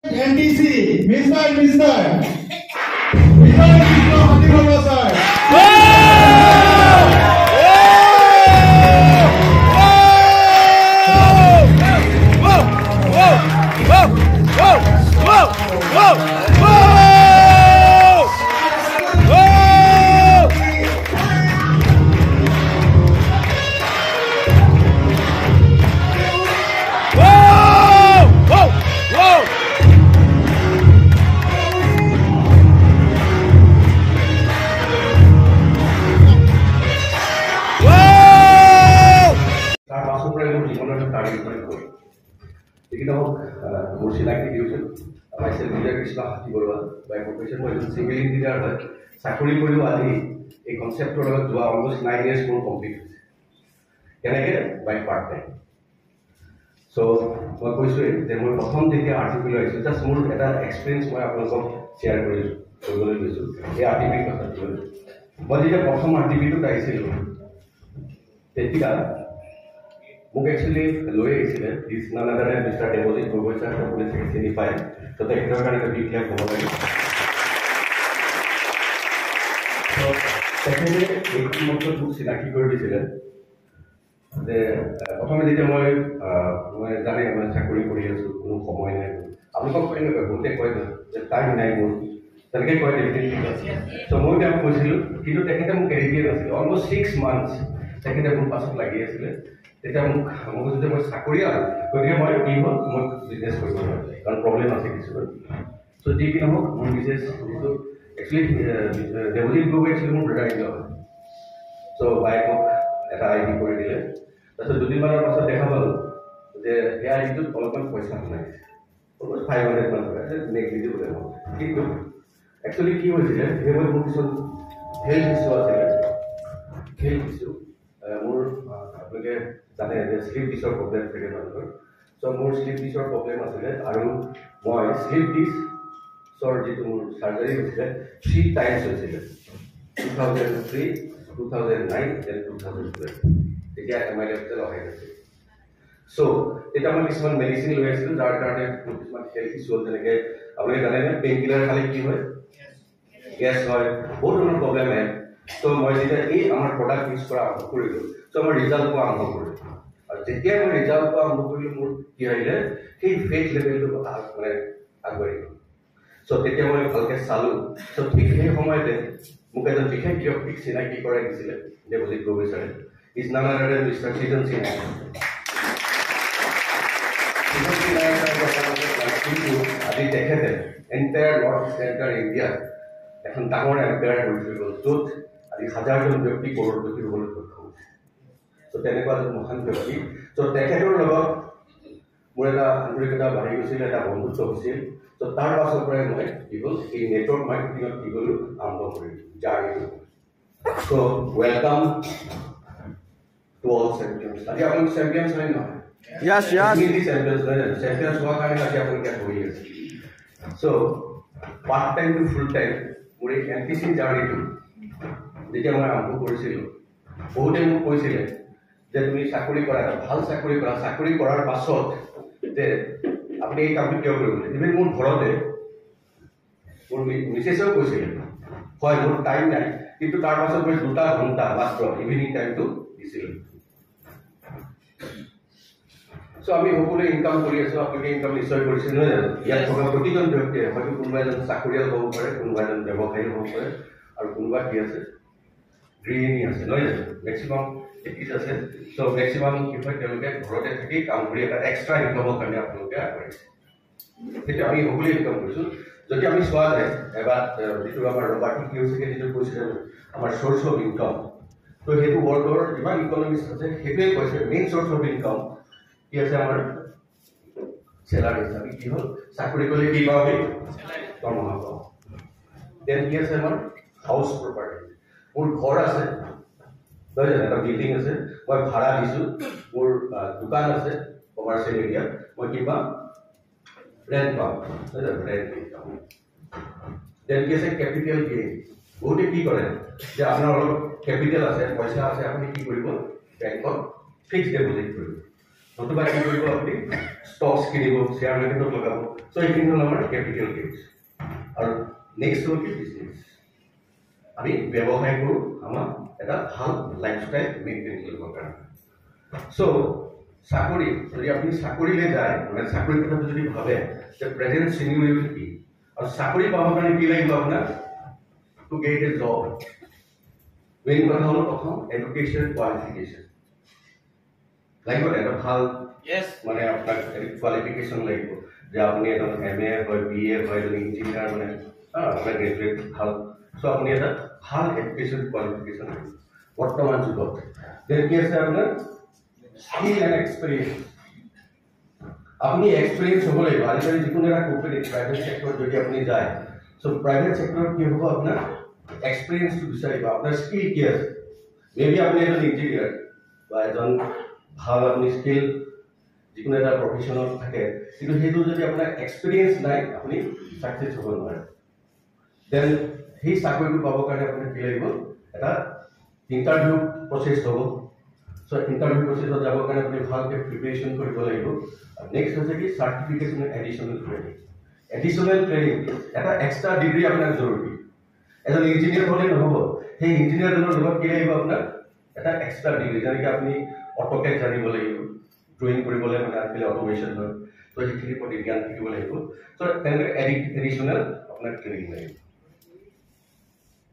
NTC, Mr. চাকৰি কৰিও আজি এই কনচেপ্টৰ লগত যোৱা অলমোষ্ট 9 years মোৰ কমপ্লিট হৈছে কেনেকৈ বাই পাৰ্ট টাইম চ' মই কৈছোঁ যে মই প্ৰথম যেতিয়া আৰ্টিকল আহিছোঁ জাষ্ট মোৰ এটা এক্সপিৰিয়েঞ্চ মই আপোনালোকক শ্বেয়াৰ কৰিবলৈ গৈছোঁ এই আৰ্টিকল কথাটো মই যেতিয়া প্ৰথম আৰ্টিকলটোত আহিছিলোঁ তেতিয়া মোক একচুৱেলি লৈ আহিছিলে this none other than mister Debajit Gogoi sir সকলোৱে চাগে চিনি পায় ত' তেখেতৰ কাৰণে এটা বিগ ক্লেপ হ'ব লাগে তেখেতে এই মঞ্চত মোক চিনাকি কৰি দিছিলে যে প্ৰথমে যেতিয়া মই জানে মই চাকৰি কৰি আছোঁ কোনো সময় নাই আপোনালোকক কয় নকয় বহুতে কয় যে টাইম নাই মোৰ তেনেকৈ কয় ডেফিনেটলি ত' মই তেওঁক কৈছিলোঁ কিন্তু তেখেতে মোক এৰি দিয়া নাছিলে অলমষ্ট 6 months তেখেতে মোৰ পাছত লাগি আছিলে তেতিয়া মোক কৈছোঁ যে মই চাকৰি আৰু গতিকে মই কি হ'ল মই বিজনেছ কৰিব নোৱাৰোঁ কাৰণ প্ৰব্লেম আছে কিছুমান চ' যি কি নহওক মোৰ বিজনেছ যিটো একচুৱেলি দেৱজিৎ গগৈ একচুৱেলি মোৰ ব্ৰাদাৰ ইন ল হয় চ' বায়ে মোক এটা আই ডি কৰি দিলে তাৰপিছত দুদিনমানৰ পাছত দেখা পালোঁ যে সেই আই ডিটোত অলপমান পইচা সোমাইছে অলমষ্ট 500 মান টকা নেগলিজিবল এমাউণ্ট কিন্তু একচুৱেলি কি হৈছিলে সেই সময়ত মোৰ কিছুমান হেল্থ ইছ্যু আছিলে হেল্থ ইছ্যু মোৰ আপোনালোকে জানে যে শ্লিপ ডিছৰ প্ৰব্লেম থাকে মানুহৰ চ' মোৰ শ্লিপ ডিছৰ প্ৰব্লেম আছিলে আৰু মই শ্লিপ ডিছৰ যিটো মোৰ চাৰ্জাৰী হৈছিলে 3 times হৈছিলে 2003, 2009 and 2012 তেতিয়া এমআই লেভেল অহাই নাছিল চ' তেতিয়া মই কিছুমান মেডিচিন লৈ আছিলোঁ যাৰ কাৰণে কিছুমান হেল্থ ইছ্যু হ'ল যেনেকৈ আপোনালোকে জানে নে পেইন কিলাৰ খালে কি হয় গেছ হয় বহুত ধৰণৰ প্ৰব্লেম আহে চ' মই যেতিয়া এই আমাৰ প্ৰডাক্ট ইউজ কৰা আৰম্ভ কৰিলোঁ চ' মই ৰিজাল্ট পোৱা আৰম্ভ কৰিলোঁ আৰু যেতিয়া মই ৰিজাল্ট পোৱা আৰম্ভ কৰিলোঁ মোৰ কি আহিলে সেই ফেট লেভেলটো মানে আগবাঢ়ি গ'ল চ' তেতিয়া মই ভালকৈ চালোঁ চ' ঠিক সেই সময়তে মোক এজন বিশেষ ব্যক্তিক চিনাকি কৰাই দিছিলে দেৱজিৎ গগৈ ছাৰে is none other than mister সৃজন সিং আজি তেখেতে এণ্টায়াৰ নৰ্থ চেণ্টাৰ ইণ্ডিয়াত এখন ডাঙৰ এম্পায়াৰ কৰি থৈ গ'ল য'ত আজি হাজাৰজন ব্যক্তি কৰোড়পতি হ'বলৈ সক্ষম হৈছে চ' তেনেকুৱা এজন মহান ব্যক্তি চ' তেখেতৰ লগত মোৰ এটা আন্তৰিকতা বাঢ়ি গৈছিল এটা বন্ধুত্ব হৈছিল চ' তাৰ পাছৰ পৰাই মই কি হ'ল এই নেটৱৰ্ক মাৰ্কেটিঙত কি কৰিলোঁ আৰম্ভ কৰিলোঁ জাৰ্ণিটো চ' ৱেলকাম টু অল চেম্পিয়নছ আজি আপোনালোক চেম্পিয়নছ হয় নহয় চেম্পিয়নছ হোৱাৰ কাৰণে আজি আপোনালোকে ইয়াত বহি আছে so' part time to full time মোৰ এই এনটিচি জাৰ্ণিটো যেতিয়া মই আৰম্ভ কৰিছিলোঁ বহুতে মোক কৈছিলে যে তুমি চাকৰি কৰা এটা ভাল চাকৰি কৰা চাকৰি কৰাৰ পাছত যে আপুনি এই কামটো কিয় কৰিব ইভেন মোৰ ঘৰতে মোৰ মিছেছেও কৈছিলে হয় মোৰ টাইম নাই কিন্তু তাৰ পাছত মই 2 ঘণ্টা মাত্ৰ ইভিনিং টাইমটো দিছিলোঁ চ' আমি সকলোৱে ইনকাম কৰি আছোঁ আপোনালোকে ইনকাম নিশ্চয় কৰিছে নহয় জানো ইয়াত থকা প্ৰতিজন ব্যক্তিয়ে হয়তো কোনোবা এজন চাকৰিয়াল হ'ব পাৰে কোনোবা এজন ব্যৱসায়ী হ'ব পাৰে আৰু কোনোবা কি আছে গৃহিণী আছে নহয় জানো মেক্সিমাম একিজ আছে চ' মেক্সিমাম কি হয় তেওঁলোকে ঘৰতে থাকি কাম কৰি এটা এক্সট্ৰা ইনকামৰ কাৰণে আপোনালোকে আগবাঢ়িছে সেইটো আমি সকলোৱে ইনকাম কৰিছোঁ যদি আমি চোৱা যায় এবাৰ যিটো আমাৰ ৰবাৰ্ট কিয়ছাকি যিটো কৈছিলে আমাৰ চ'ৰ্চ অফ ইনকাম ত' সেইটো ৱৰ্ল্ডৰ যিমান ইকনমিষ্ট আছে সেইটোৱে কৈছে মেইন চ'ৰ্চ অফ ইনকাম কি আছে আমাৰ চেলাৰী আমি কি হ'ল চাকৰি কৰিলে কি পাওঁ আমি দৰমহা পাওঁ দেন কি আছে আমাৰ হাউচ প্ৰপাৰ্টি মোৰ ঘৰ আছে নহয় জানো এটা বিল্ডিং আছে মই ভাড়া দিছোঁ মোৰ দোকান আছে কমাৰ্চিয়েল এৰিয়াত মই কি পাম ৰেণ্ট পাম নহয় জানো ৰেণ্ট ইনকাম দেন কি আছে কেপিটেল গেইন বহুতে কি কৰে যে আপোনাৰ অলপ কেপিটেল আছে পইচা আছে আপুনি কি কৰিব বেংকত ফিক্সড ডিপজিট কৰিব নতুবা কি কৰিব আপুনি ষ্টকছ কিনিব, শ্বেয়াৰ মাৰ্কেটত লগাব। চ' এইখিনি হ'ল আমাৰ কেপিটেল গেইনছ। আৰু নেক্সট হ'ল কি বিজনেছ। আমি ব্যৱসায় কৰোঁ আমাৰ এটা ভাল লাইফষ্টাইল মেইনটেইন কৰিবৰ কাৰণে। চ' চাকৰি যদি আপুনি চাকৰিলৈ যায়, মানে চাকৰিৰ কথাটো যদি ভাবে যে প্ৰেজেণ্ট চিনিয়ৰিটি কি, আৰু চাকৰি পাবৰ কাৰণে কি লাগিব আপোনাৰ, to get A job. Main কথা হ'ল প্ৰথম এডুকেশ্যন কোৱালিফিকেশ্যন লাগিব, এটা ভাল মানে আপোনাক কোৱালিফিকেশ্যন লাগিব যে আপুনি এজন MA হয়, BA হয়, এজন ইঞ্জিনিয়াৰ মানে আপোনাৰ গ্ৰেজুৱেট ভাল। চ' আপুনি এটা ভাল এডুকেশ্যন কোৱালিফিকেশ্যন লাগিব বৰ্তমান যুগত। দেন কি আছে আপোনাৰ স্কিল এণ্ড এক্সপিৰিয়েঞ্চ। আপুনি এক্সপিৰিয়েঞ্চ হ'ব লাগিব। আজিকালি যিকোনো এটা কোম্পানী প্ৰাইভেট ছেক্টৰত যদি আপুনি যায়, চ' প্ৰাইভেট ছেক্টৰত কি হ'ব, আপোনাৰ এক্সপিৰিয়েঞ্চটো বিচাৰিব, আপোনাৰ স্কিল কি আছে। মেবি আপুনি এজন ইঞ্জিনিয়াৰ বা এজন ভাল আপুনি স্কিল যিকোনো এটা প্ৰফেশ্যনত থাকে, কিন্তু সেইটো যদি আপোনাৰ এক্সপিৰিয়েঞ্চ নাই, আপুনি ছাকচেছ হ'ব নোৱাৰে। দেন সেই চাকৰিটো পাবৰ কাৰণে আপুনি কি লাগিব, এটা ইণ্টাৰভিউ প্ৰচেছ হ'ব। চ' ইণ্টাৰভিউ প্ৰচেছত যাবৰ কাৰণে আপুনি ভালকৈ প্ৰিপেৰেশ্যন কৰিব লাগিব। আৰু নেক্সট হৈছে কি certification additional training. Additional training এটা এক্সট্ৰা ডিগ্ৰী আপোনাৰ জৰুৰী। এজন ইঞ্জিনিয়াৰ হ'লে নহ'ব, সেই ইঞ্জিনিয়াৰজনৰ লগত কি লাগিব আপোনাৰ এটা এক্সট্ৰা ডিগ্ৰী, যেনেকৈ আপুনি অট'কেড জানিব লাগিব, ড্ৰয়িং কৰিবলৈ মানে আজিকালি অট'মেশ্যন হয়, ত' সেইখিনিৰ প্ৰতি জ্ঞান থাকিব লাগিব। চ' তেনেকৈ এডিশ্যনেল আপোনাৰ ট্ৰেইনিং লাগিব।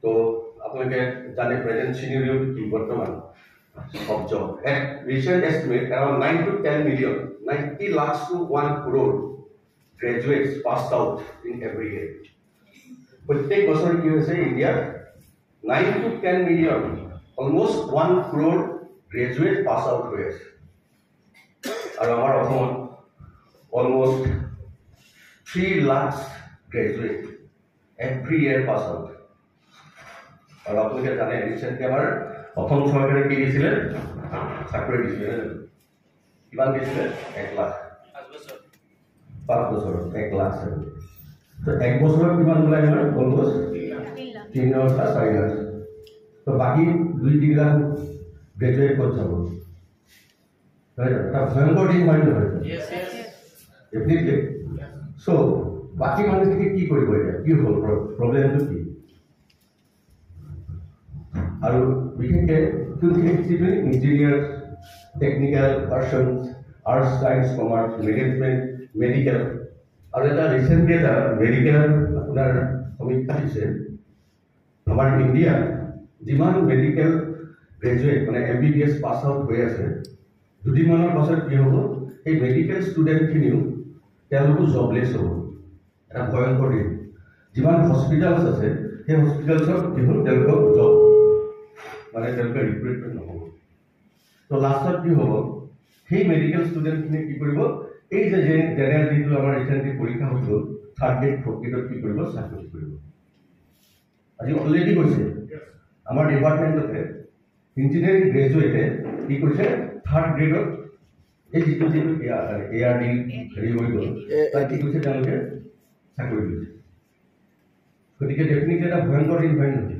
ত' আপোনালোকে জানে প্ৰেজেণ্ট চিনিয়ৰিটি কি বৰ্তমান of job. At recent estimate, around 9 to 10 million, 90 lakhs to 1 crore graduates passed out in every year. প্রত্যেক বছর কি হয়েছে ইন্ডিয়ার 9 to 10 million, almost 1 crore graduate pass out হয়েছে। আর আমার অসমত almost 3 lakhs graduate every year pass out। আর আপনাদের জানে রিসেন্টলি আমার অসম চৰকাৰে কি দিছিলে, চাকৰি দিছিলে, কিমান দিছিলে, 1 লাখ 5 বছৰত 1 লাখ। তো 1 বছৰত কিমান ওলাই আমাৰ অলমোষ্ট 3 লাখ 4 লাখ। তো বাকী 2-3 লাখ গ্ৰেজুৱেট ক'ত যাব, এটা ভয়ংকৰ দিন হয় নহয়? ডেফিনেটলি। চ' বাকী মানুহখিনি কি কৰিব এতিয়া, কি হ'ল প্ৰব্লেমটো কি? আৰু বিশেষকৈ যোনখিনি engineer, technical persons, arts, science, commerce, management, medical. আৰু এটা ৰিচেণ্টলি এটা মেডিকেল আপোনাৰ সমীক্ষা দিছে, আমাৰ ইণ্ডিয়াত যিমান মেডিকেল গ্ৰেজুৱেট মানে MBBS পাছ আউট হৈ আছে, দুদিনমানৰ পাছত কি হ'ব, সেই মেডিকেল ষ্টুডেণ্টখিনিও তেওঁলোকো জবলেছ হ'ব। এটা ভয়ংকৰ দিন। যিমান হস্পিটেলছ আছে, সেই হস্পিটেলছত কি হ'ল, তেওঁলোকক জব মানে তেওঁলোকে ৰিক্ৰুইটমেণ্ট নহ'ব। তো লাষ্টত কি হ'ব, সেই মেডিকেল ষ্টুডেণ্টখিনিয়ে কি কৰিব, এই যে জেনেৰেল যিটো আমাৰ ৰিচেণ্টলি পৰীক্ষা হৈ গ'ল, 3rd গ্ৰেড 4th গ্ৰেডত কি কৰিব, চাকৰি কৰিব। আজি অলৰেডি কৈছে আমাৰ ডিপাৰ্টমেণ্টতে ইঞ্জিনিয়াৰিং গ্ৰেজুৱেটে কি কৰিছে, 3rd গ্ৰেডত এই যিটো ARD হেৰি হৈ গ'ল, তাত কি কৰিছে, তেওঁলোকে চাকৰি কৰিছে। গতিকে ডেফিনেটলি এটা ভয়ংকৰ দিন হয় নহয়?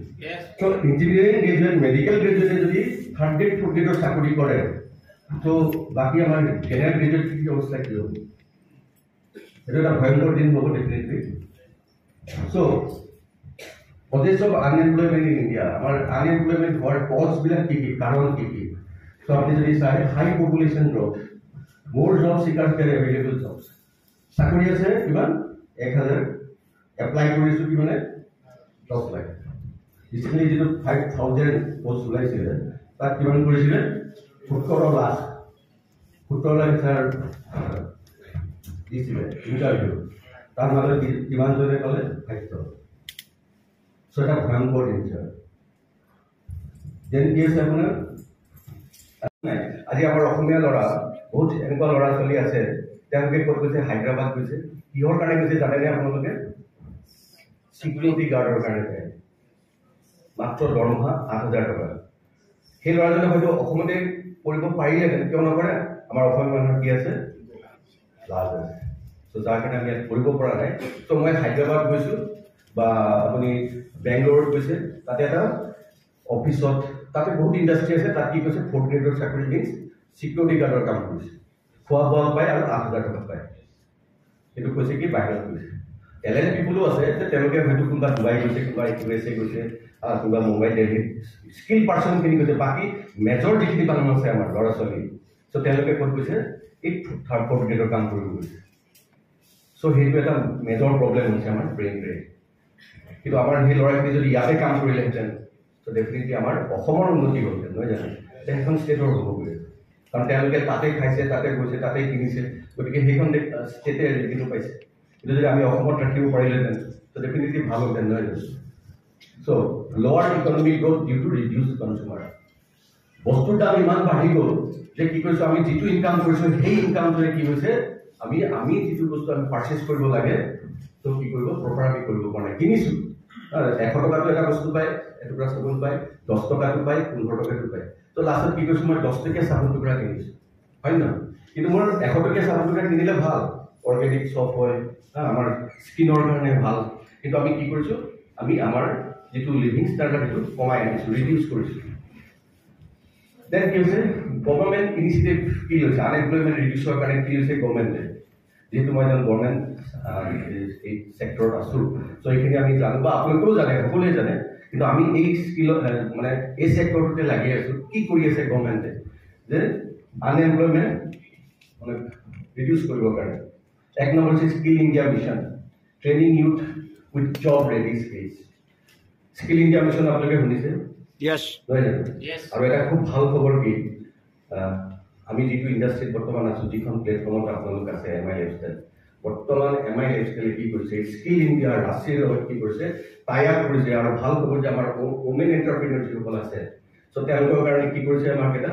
তো ইঞ্জিনিয়াৰিং গ্ৰেজুৱেট, মেডিকেল গ্ৰেজুৱেটে যদি 3rd গ্ৰেড 4th গ্ৰেডৰ চাকৰি কৰে, তো বাকী আমাৰ জেনেৰেল গ্ৰেজুৱেট কি অৱস্থা কি হ'ব? এইটো এটা ভয়ংকৰ দিন হ'ব definitely. So' causes of unemployment in India, আমাৰ আনএমপ্লয়মেণ্ট হোৱাৰ কজবিলাক কি কি, কাৰণ কি কি? চ' আপুনি যদি চাই, হাই পপুলেশ্যন গ্ৰথ, মোৰ জব চিকাৰ্ছ দেৰ এভেইলেবল জবছ। চাকৰি আছে কিমান, 1000, এপ্লাই কৰিছোঁ কি মানে 10 লাখ। ৰিচেণ্টলি যিটো 5000 পোষ্ট ওলাইছিলে, তাত কিমান কৰিছিলে, 17 লাখ। 17 লাখ ছাৰ দিছিলে ইণ্টাৰভিউ, তাৰ মাজত কিমানজনে ক'লে 500। চ' এটা ভয়ংকৰ দিন ছাৰ। দেন কি আছে আপোনাৰ, আজি আমাৰ অসমীয়া ল'ৰা বহুত এনেকুৱা ল'ৰা ছোৱালী আছে, তেওঁলোকে ক'ত গৈছে, হায়দৰাবাদ গৈছে। কিহৰ কাৰণে গৈছে জানেনে আপোনালোকে? চিকিউৰিটি গাৰ্ডৰ কাৰণে। মাত্ৰ দৰমহা 8,000 টকা। সেই ল'ৰাজনে হয়তো অসমতে কৰিব পাৰিলেহেঁতেন, কিয় নকৰে? আমাৰ অসমীয়া মানুহৰ কি আছে, লাজ আছে। চ' যাৰ কাৰণে আমি ইয়াত কৰিব পৰা নাই। চ' মই হায়দৰাবাদ গৈছোঁ বা আপুনি বেংগলোৰত গৈছে, তাতে এটা অফিচত, তাতে বহুত ইণ্ডাষ্ট্ৰি আছে, তাত কি কৈছে, 4th গ্ৰেডৰ চাকৰি মিনছ চিকিউৰিটি গাৰ্ডৰ কাম কৰিছে। খোৱা বোৱা পায় আৰু 8,000 টকা পায় সেইটো কৈছে কি বাহিৰত গৈছে ট্যালেন্ট পিপলো আছে যে তেওঁলোকে হয়তো কোনোবা ডুবাই গৈছে কোনোবা ইউএছএ গৈছে কোনোবা মুম্বাই দিল্লী স্কিল পাৰ্চনখিনি গৈছে বাকী মেজৰ যিখিনি মানুহ আছে আমাৰ ল'ৰা ছোৱালী চ' তেওঁলোকে ক'ত গৈছে এই থাৰ্ড ফ'ৰ্থ গ্ৰেডৰ কাম কৰিব গৈছে চ' সেইটো এটা মেজৰ প্ৰব্লেম হৈছে আমাৰ ব্ৰেইন ড্ৰেইন কিন্তু আমাৰ সেই ল'ৰাখিনি যদি ইয়াতে কাম কৰিলেহেঁতেন চ' ডেফিনেটলি আমাৰ অসমৰ উন্নতি হ'লহেঁতেন নহয় জানো সেইখন ষ্টেটৰ হ'বগৈ কাৰণ তেওঁলোকে তাতে খাইছে তাতে গৈছে তাতে কিনিছে গতিকে সেইখন ষ্টেটে ৰেভিনিউ পাইছে কিন্তু যদি আমি অসমত ৰাখিব পাৰিলেহেঁতেন চ' ডেফিনেটলি ভাল হ'লহেঁতেন নহয় জানো so' lower economic growth due to reduce consumer বস্তুৰ দাম ইমান বাঢ়ি গ'ল যে কি কৰিছোঁ আমি যিটো ইনকাম কৰিছোঁ সেই ইনকামটোৰে কি হৈছে আমি যিটো বস্তু আমি পাৰ্চেছ কৰিব লাগে ত' কি কৰিব প্ৰপাৰ আমি কৰিব পৰা নাই কিনিছোঁ 100 টকাটো এটা বস্তু পায় এটুকুৰা চাবোন পায় 10 টকাটো পায় 15 টকাটো পায় ত' লাষ্টত কি কৰিছোঁ মই 10 টকীয়া চাবোন টুকুৰা কিনিছোঁ হয় নহয় কিন্তু মোৰ 100 টকীয়া চাবোন টুকুৰা কিনিলে ভাল অৰ্গেনিক চফ হয় আমাৰ স্কিনৰ কাৰণে ভাল কিন্তু আমি কি কৰিছোঁ আমি আমাৰ যিটো লিভিং ষ্টেণ্ডাৰ্ড সেইটো কমাই আনিছোঁ ৰিডিউচ কৰিছোঁ দেন কি হৈছে গভৰ্ণমেণ্ট ইনিচিয়েটিভ কি লৈছে আনএমপ্লয়মেণ্ট ৰিডিউচ হোৱাৰ কাৰণে কি হৈছে গভৰ্ণমেণ্টে যেহেতু মই এজন গভৰ্ণমেণ্ট এই ছেক্টৰত আছোঁ চ' এইখিনি আমি জানো বা আপোনালোকেও জানে সকলোৱে জানে কিন্তু আমি এই স্কিলত মানে এই ছেক্টৰটোতে লাগি আছোঁ কি কৰি আছে গভৰ্ণমেণ্টে যে আনএমপ্লয়মেণ্ট মানে ৰিডিউচ কৰিবৰ কাৰণে এক নম্বৰ হৈছে skill India mission training youth with job ready skills skill India mission আপোনালোকে শুনিছে নহয় জানো আৰু এটা খুব ভাল খবৰ কি আমি যিটো ইণ্ডাষ্ট্ৰীত বৰ্তমান আছোঁ যিখন প্লেটফৰ্মত আপোনালোক আছে MI লাইফষ্টাইল বৰ্তমান MI লাইফষ্টাইলে কি কৰিছে স্কিল ইণ্ডিয়া ৰাছিৰ লগত কি কৰিছে টাই আপ কৰিছে আৰু ভাল খবৰ যে আমাৰ ওমেন এণ্টাৰপ্ৰিনিয়ৰ যিসকল আছে চ' তেওঁলোকৰ কাৰণে কি কৰিছে আমাক এটা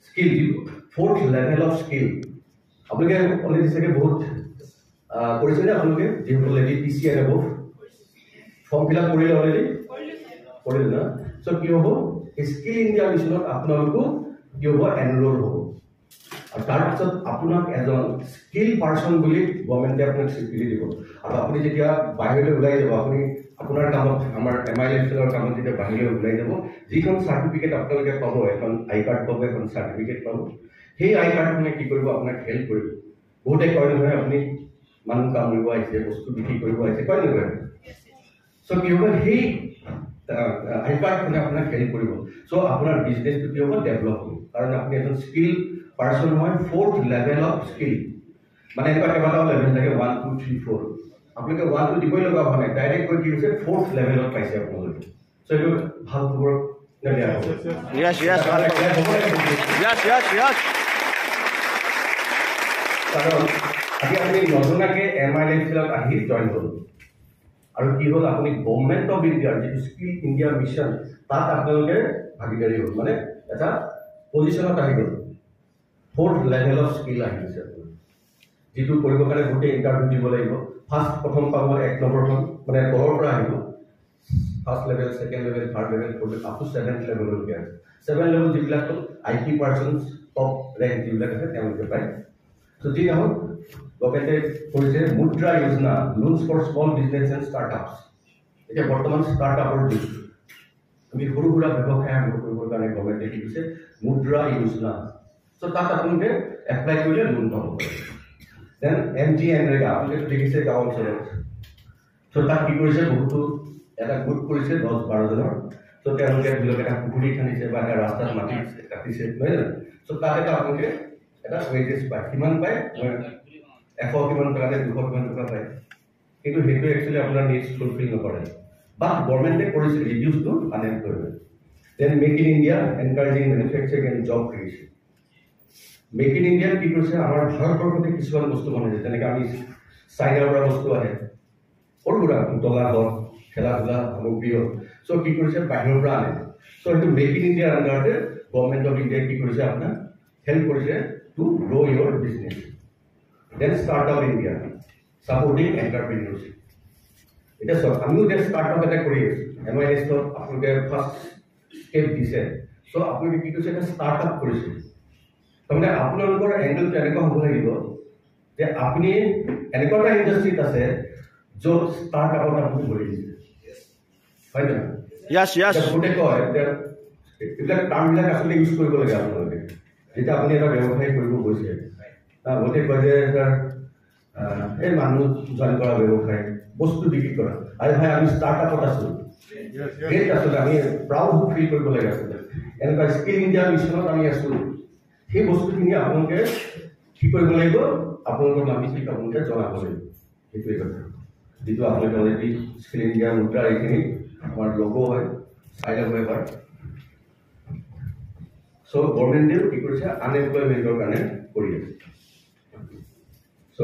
স্কিল যিটো 4th লেভেল অফ স্কিল আপোনালোকে অলৰেডি চাগে বহুত কৰিছে নে আপোনালোকে যিসকল lady PCI above form fill up কৰিলে অলৰেডি কৰিলে না চ' কি হ'ব স্কিল ইণ্ডিয়া মিছনত আপোনালোকো কি হ'ব এনৰোল হ'ব আৰু তাৰপিছত আপোনাক এজন স্কিল পাৰ্চন বুলি গভৰ্ণমেণ্টে আপোনাক স্বীকৃতি দিব আৰু আপুনি যেতিয়া বাহিৰলৈ ওলাই যাব আপুনি আপোনাৰ কামত আমাৰ MI লাইফষ্টাইলৰ কামত যেতিয়া বাহিৰলৈ ওলাই যাব যিখন চাৰ্টিফিকেট আপোনালোকে পাব এখন আই কাৰ্ড পাব এখন চাৰ্টিফিকেট পাব সেই আই কাৰ্ডখনে কি কৰিব আপোনাক হেল্প কৰিব বহুতে কয় নহয় আপুনি মানুহ কাম কৰিব আহিছে বস্তু বিক্ৰী কৰিব আহিছে কয় নহয় চ' কি হ'ব সেই আই কাৰ্ডখনে আপোনাক হেল্প কৰিব চ' আপোনাৰ বিজনেছটো কি হ'ব ডেভেলপ হ'ব কাৰণ আপুনি এজন স্কিল পাৰ্চন হয় 4th লেভেল অফ স্কিল মানে এনেকুৱা কেইবাটাও লেভেল থাকে 1 2 3 4 আপোনালোকে 1 2 দিবই লগা হোৱা নাই ডাইৰেক্ট গৈ কি হৈছে 4th লেভেলত পাইছে আপোনালোকে চ' এইটো ভাল খবৰ কাৰণ আজি আপুনি নজনাকে MI লাইফষ্টাইলত আহি জইন হ'ল আৰু কি হ'ল আপুনি গভৰ্ণমেণ্ট অফ ইণ্ডিয়াৰ যিটো স্কিল ইণ্ডিয়া মিছন তাত আপোনালোকে ভাগিদাৰী হ'ল মানে এটা পজিশ্যনত আহি গ'ল 4th লেভেল অফ স্কিল আহি গৈছে যিটো কৰিবৰ কাৰণে গোটেই ইণ্টাৰভিউ দিব লাগিব প্ৰথম পাব 1 নম্বৰখন মানে তলৰ পৰা আহিব first level second level third level fourth up to 7th লেভেললৈকে আছে 7 লেভেল যিবিলাক IT পাৰ্চনছ টপ ৰেংক যিবিলাক আছে তেওঁলোকে পায় চ' যি নহওক গভৰ্ণমেণ্টে কৰিছে Mudra Yojana loans for small business and startups এতিয়া বৰ্তমান ষ্টাৰ্টআপৰ যুগ আমি সৰু সুৰা ব্যৱসায় আৰম্ভ কৰিবৰ কাৰণে গভৰ্ণমেণ্টে কি কৰিছে মুদ্ৰা যোজনা চ' তাত আপোনালোকে এপ্লাই কৰিলে লোন পাব পাৰে দেন MGNREGA আপোনালোকে দেখিছে গাঁও অঞ্চলত চ' তাত কি কৰিছে বহুতো এটা গোট কৰিছে 10-12 জনৰ চ' তেওঁলোকে ধৰি লওক এটা পুখুৰী খান্দিছে বা এটা ৰাস্তাত মাটি কাটিছে নহয় জানো চ' তাত এটা আপোনালোকে এটা ৱেজেছ পায় কিমান পায় 100 কিমান টকা নে 200 কিমান টকা পায় কিন্তু সেইটো একচুৱেলি আপোনাৰ নিডছ ফুলফিল নকৰে বা গভৰ্ণমেণ্টে কৰিছে reduce to unemployment then make in India encouraging manufacturing and job creation make in ইণ্ডিয়াত কি কৰিছে আমাৰ ভাৰতবৰ্ষতে কিছুমান বস্তু বনাইছে যেনেকৈ আমি চাইনাৰ পৰা বস্তু আহে সৰু সুৰা পুতলা হওক খেলা ধূলা সামগ্ৰী হওক চ' কি কৰিছে বাহিৰৰ পৰা আনে চ' সেইটো মেক ইন ইণ্ডিয়াৰ আণ্ডাৰতে গভৰ্ণমেণ্ট অফ ইণ্ডিয়াই কি কৰিছে আপোনাক হেল্প কৰিছে to grow' your business then startup India supporting entrepreneurship এতিয়া চাওক আমিও এতিয়া ষ্টাৰ্টআপ এটা কৰি আছোঁ MI লাইফষ্টাইলত আপোনালোকে ফাৰ্ষ্ট ষ্টেপ দিছে চ' আপোনালোকে কি কৰিছে এটা ষ্টাৰ্টআপ কৰিছে তাৰমানে আপোনালোকৰ এংগলটো এনেকুৱা হ'ব লাগিব যে আপুনি এনেকুৱা এটা ইণ্ডাষ্ট্ৰীত আছে য'ত ষ্টাৰ্টআপত আপুনি ধৰি দিছে হয় নহয় গোটেই কয় এইবিলাক টাৰ্মবিলাক আচলতে ইউজ কৰিব লাগে আপোনালোকে যেতিয়া আপুনি এটা ব্যৱসায় কৰিব গৈছে বহুতে কয় যে এই মানুহ জইন কৰা ব্যৱসায় বস্তু বিক্ৰী কৰা আৰু ভাই আমি ষ্টাৰ্টআপত আছোঁ গ্ৰেট আচলতে আমি প্ৰাউড ফিল কৰিব লাগে আচলতে এনেকুৱা স্কিল ইণ্ডিয়া মিছনত আমি আছোঁ সেই বস্তুখিনি আপোনালোকে কি কৰিব লাগিব আপোনালোকৰ নামি ঠিক আপোনালোকে জনাব লাগিব সেইটোৱে কথা যিটো আপোনালোকে অলৰেডি স্কিল ইণ্ডিয়া মুদ্ৰা এইখিনি আমাৰ লগো হয় চাই ল'ব এবাৰ চ' গভৰ্ণমেণ্টেও কি কৰিছে আনএমপ্লয়মেণ্টৰ কাৰণে কৰি আছে চ'